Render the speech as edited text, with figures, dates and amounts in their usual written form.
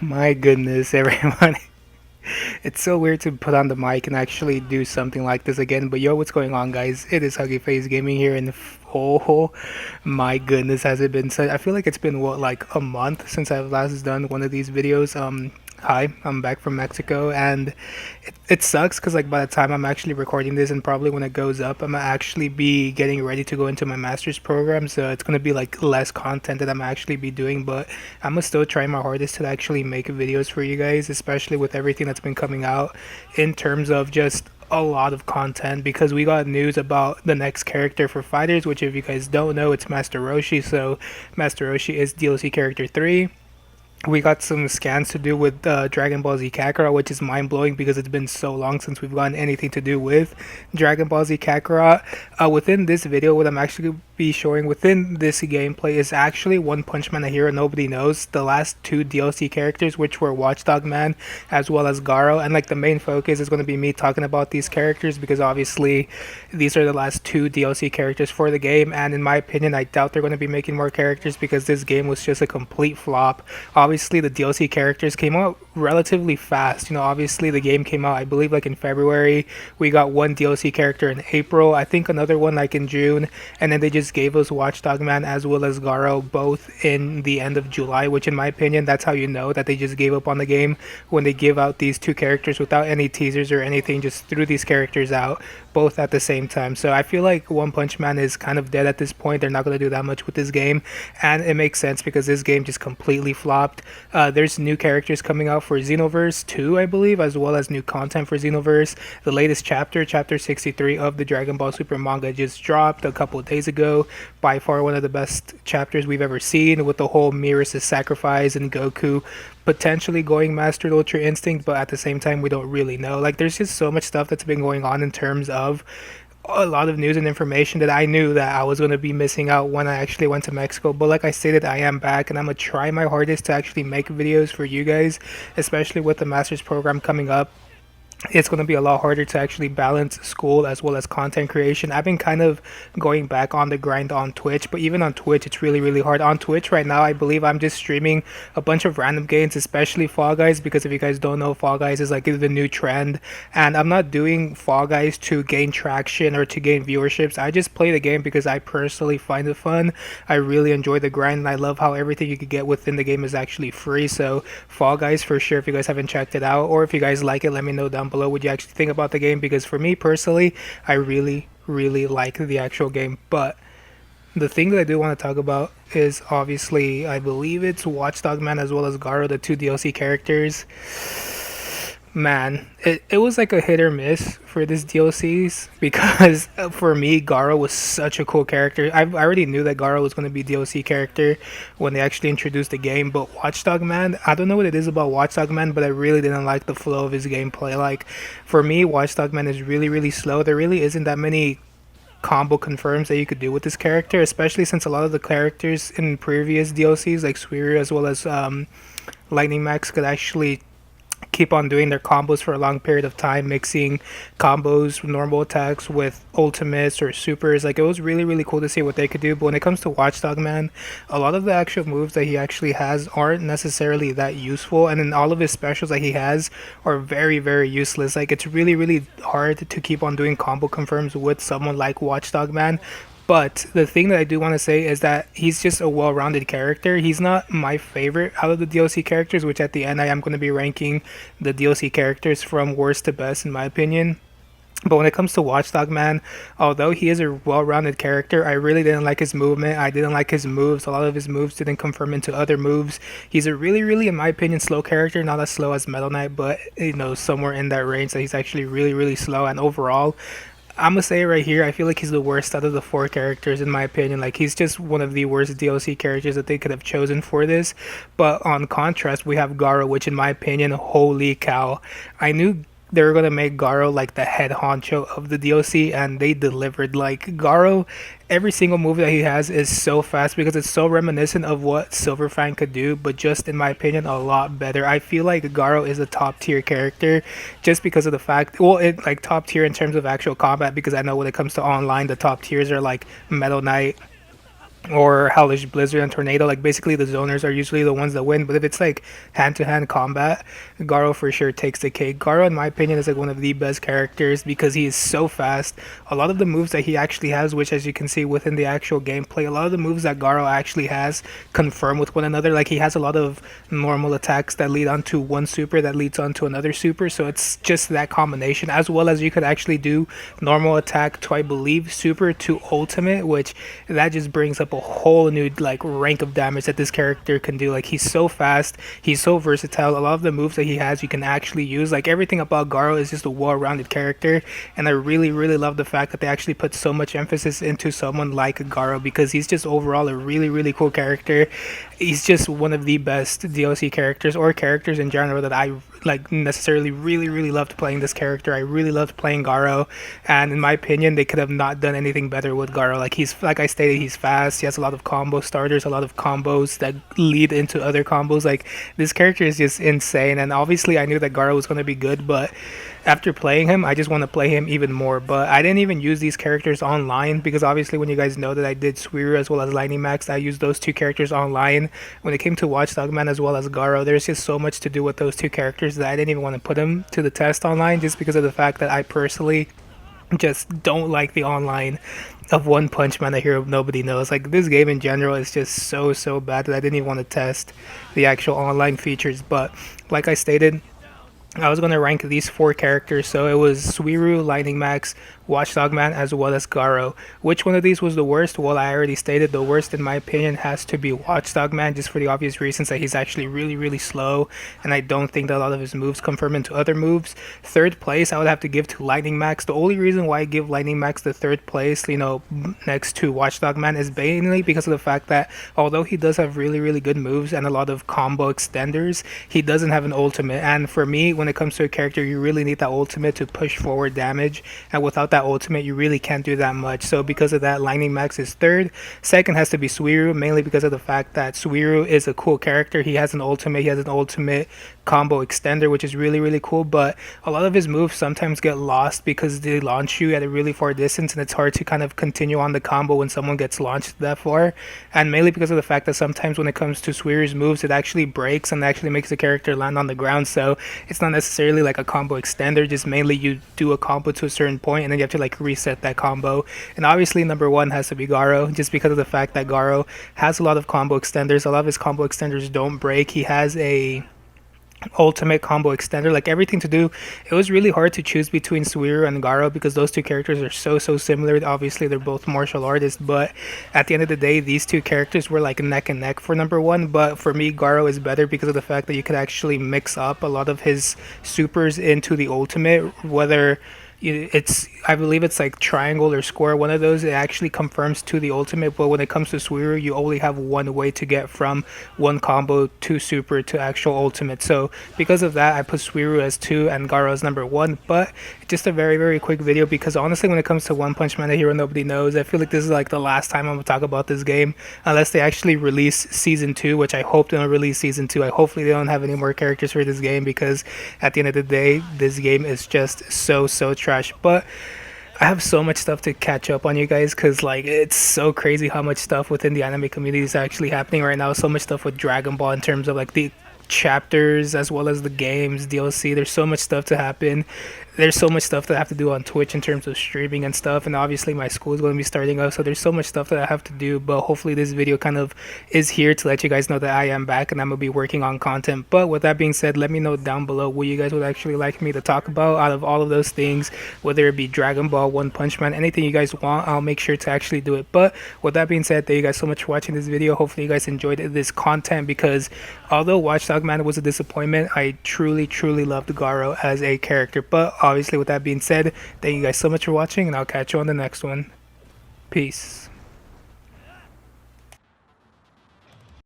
My goodness, everyone. It's so weird to put on the mic and actually do something like this again. But yo, what's going on, guys? It is Huggy Face Gaming here, and oh my goodness, has it been I feel like it's been what, like a month since I've last done one of these videos. Hi, I'm back from Mexico, and it sucks because like by the time I'm actually recording this, and probably when it goes up, I'm gonna actually be getting ready to go into my master's program. So it's gonna be like less content that I'm actually be doing, but I'm gonna still try my hardest to actually make videos for you guys, especially with everything that's been coming out in terms of just a lot of content, because we got news about the next character for fighters, which if you guys don't know, it's Master Roshi. So Master Roshi is DLC character 3. We got some scans to do with Dragon Ball Z Kakarot, which is mind blowing because it's been so long since we've gotten anything to do with Dragon Ball Z Kakarot. Within this video, what I'm actually be showing within this gameplay is actually One Punch Man, a hero nobody knows. The last two DLC characters, which were Watchdog Man as well as Garou, and like the main focus is going to be me talking about these characters because obviously these are the last two DLC characters for the game, and in my opinion, I doubt they're going to be making more characters because this game was just a complete flop. Obviously, the DLC characters came out relatively fast. Obviously the game came out, I believe, like in February. We got one DLC character in April, I think another one like in June, and then they just gave us Watchdog Man as well as Garou both in the end of July, which in my opinion, that's how you know that they just gave up on the game, when they give out these two characters without any teasers or anything, just threw these characters out both at the same time. So I feel like One Punch Man is kind of dead at this point. They're not going to do that much with this game, and it makes sense because this game just completely flopped. There's new characters coming out for Xenoverse 2, I believe, as well as new content for Xenoverse. The latest chapter, chapter 63 of the Dragon Ball Super manga, just dropped a couple of days ago. By far one of the best chapters we've ever seen, with the whole Mirror's sacrifice and Goku potentially going Master Ultra Instinct, but at the same time we don't really know. Like, there's just so much stuff that's been going on in terms of a lot of news and information that I knew that I was going to be missing out when I actually went to Mexico. But like I stated, I am back, and I'm going to try my hardest to actually make videos for you guys, especially with the master's program coming up. It's going to be a lot harder to actually balance school as well as content creation. I've been kind of going back on the grind on Twitch, but even on Twitch, it's really hard. On Twitch right now, I believe I'm just streaming a bunch of random games, especially Fall Guys, because if you guys don't know, Fall Guys is like the new trend, and I'm not doing Fall Guys to gain traction or to gain viewerships. I just play the game because I personally find it fun. I really enjoy the grind, and I love how everything you could get within the game is actually free. So Fall Guys for sure, if you guys haven't checked it out, or if you guys like it, let me know down below what you actually think about the game, because for me personally, I really like the actual game. But the thing that I do want to talk about is obviously, I believe it's Watchdog Man as well as Garou, the two DLC characters. Man, it was like a hit or miss for this DLCs, because for me, Garou was such a cool character. I already knew that Garou was going to be DLC character when they actually introduced the game, but Watchdog Man, I don't know what it is about Watchdog Man, but I really didn't like the flow of his gameplay. Like, for me, Watchdog Man is really slow. There really isn't that many combo confirms that you could do with this character, especially since a lot of the characters in previous DLCs, like Suiryu as well as Lightning Max, could actually keep on doing their combos for a long period of time, mixing combos, normal attacks with ultimates or supers. Like, it was really cool to see what they could do. But when it comes to Watchdog Man, a lot of the actual moves that he actually has aren't necessarily that useful, and then all of his specials that he has are very useless. Like, it's really hard to keep on doing combo confirms with someone like Watchdog Man. But the thing that I do want to say is that he's just a well-rounded character. He's not my favorite out of the DLC characters, which at the end I am going to be ranking the DLC characters from worst to best in my opinion. But when it comes to Watchdog Man, although he is a well-rounded character, I really didn't like his movement. I didn't like his moves. A lot of his moves didn't confirm into other moves. He's a really, in my opinion, slow character. Not as slow as Metal Knight, but somewhere in that range. That he's actually really slow. And overall, I'm gonna say it right here, I feel like he's the worst out of the four characters in my opinion. Like, he's just one of the worst DLC characters that they could have chosen for this. But on contrast, we have Garou, which in my opinion, holy cow. I knew they were gonna make Garou like the head honcho of the DLC, and they delivered. Like, Garou, every single move that he has is so fast because it's so reminiscent of what Silverfang could do, but just in my opinion a lot better. I feel like Garou is a top tier character just because of the fact, well, it like top tier in terms of actual combat, because I know when it comes to online, the top tiers are like Metal Knight, or Hellish Blizzard and Tornado. Like basically the zoners are usually the ones that win. But if it's like hand-to-hand combat, Garou for sure takes the cake. Garou, in my opinion, is like one of the best characters because he is so fast. A lot of the moves that he actually has, which as you can see within the actual gameplay, a lot of the moves that Garou actually has confirm with one another. Like he has a lot of normal attacks that lead onto one super that leads onto another super. So it's just that combination, as well as you could actually do normal attack to, I believe, super to ultimate, which that just brings up a whole new like rank of damage that this character can do. Like he's so fast, he's so versatile. A lot of the moves that he has you can actually use. Like everything about Garou is just a well-rounded character, and I really love the fact that they actually put so much emphasis into someone like Garou because he's just overall a really cool character. He's just one of the best DLC characters or characters in general that I like necessarily really loved playing this character. I really loved playing Garou, and in my opinion they could have not done anything better with Garou. Like he's, like I stated, he's fast, he has a lot of combo starters, a lot of combos that lead into other combos. Like this character is just insane, and obviously I knew that Garou was going to be good, but after playing him I just want to play him even more. But I didn't even use these characters online because obviously when you guys know that I did Suiru as well as Lightning Max, I used those two characters online. When it came to Watchdog Man as well as Garou, there's just so much to do with those two characters that I didn't even want to put them to the test online, just because of the fact that I personally just don't like the online of One Punch Man, a hero nobody knows. Like this game in general is just so bad that I didn't even want to test the actual online features. But like I stated, I was going to rank these four characters, so it was Suiru, Lightning Max, Watchdog Man, as well as Garou. Which one of these was the worst? Well, I already stated the worst in my opinion has to be Watchdog Man, just for the obvious reasons that he's actually really slow, and I don't think that a lot of his moves confirm into other moves. Third place, I would have to give to Lightning Max. The only reason why I give Lightning Max the third place, next to Watchdog Man, is mainly because of the fact that although he does have really good moves and a lot of combo extenders, he doesn't have an ultimate. And for me, when it comes to a character, you really need that ultimate to push forward damage, and without that ultimate you really can't do that much. So because of that, Lightning Max is third. Second has to be Suiru, mainly because of the fact that Suiru is a cool character. He has an ultimate combo extender, which is really cool, but a lot of his moves sometimes get lost because they launch you at a really far distance, and it's hard to kind of continue on the combo when someone gets launched that far. And mainly because of the fact that sometimes when it comes to Suiru's moves, it actually breaks and actually makes the character land on the ground. So it's not necessarily like a combo extender, just mainly you do a combo to a certain point and then you have to like reset that combo. And obviously number one has to be Garou, just because of the fact that Garou has a lot of combo extenders. A lot of his combo extenders don't break. He has a ultimate combo extender, like everything to do. It was really hard to choose between Suiru and Garou because those two characters are so similar. Obviously they're both martial artists, but at the end of the day these two characters were like neck and neck for number one. But for me, Garou is better because of the fact that you could actually mix up a lot of his supers into the ultimate, whether it's, I believe it's like triangle or square, one of those, it actually confirms to the ultimate. But when it comes to Suiru, you only have one way to get from one combo to super to actual ultimate. So because of that, I put Suiru as 2 and Garou as number 1. But just a very quick video, because honestly when it comes to One Punch Man, a hero nobody knows, I feel like this is like the last time I'm gonna talk about this game, unless they actually release season 2, which I hope they don't release season 2. Hopefully they don't have any more characters for this game, because at the end of the day this game is just so trash. But I have so much stuff to catch up on, you guys, because like it's so crazy how much stuff within the anime community is actually happening right now. So much stuff with Dragon Ball in terms of like the chapters as well as the games, DLC. There's so much stuff to happen. There's so much stuff that I have to do on Twitch in terms of streaming and stuff, and obviously my school is going to be starting up, so there's so much stuff that I have to do. But hopefully this video kind of is here to let you guys know that I am back and I'm going to be working on content. But with that being said, let me know down below what you guys would actually like me to talk about out of all of those things, whether it be Dragon Ball, One Punch Man, anything you guys want, I'll make sure to actually do it. But with that being said, thank you guys so much for watching this video. Hopefully you guys enjoyed this content, because although Watchdog Man was a disappointment, I truly loved Garou as a character. But obviously with that being said, thank you guys so much for watching, and I'll catch you on the next one. Peace.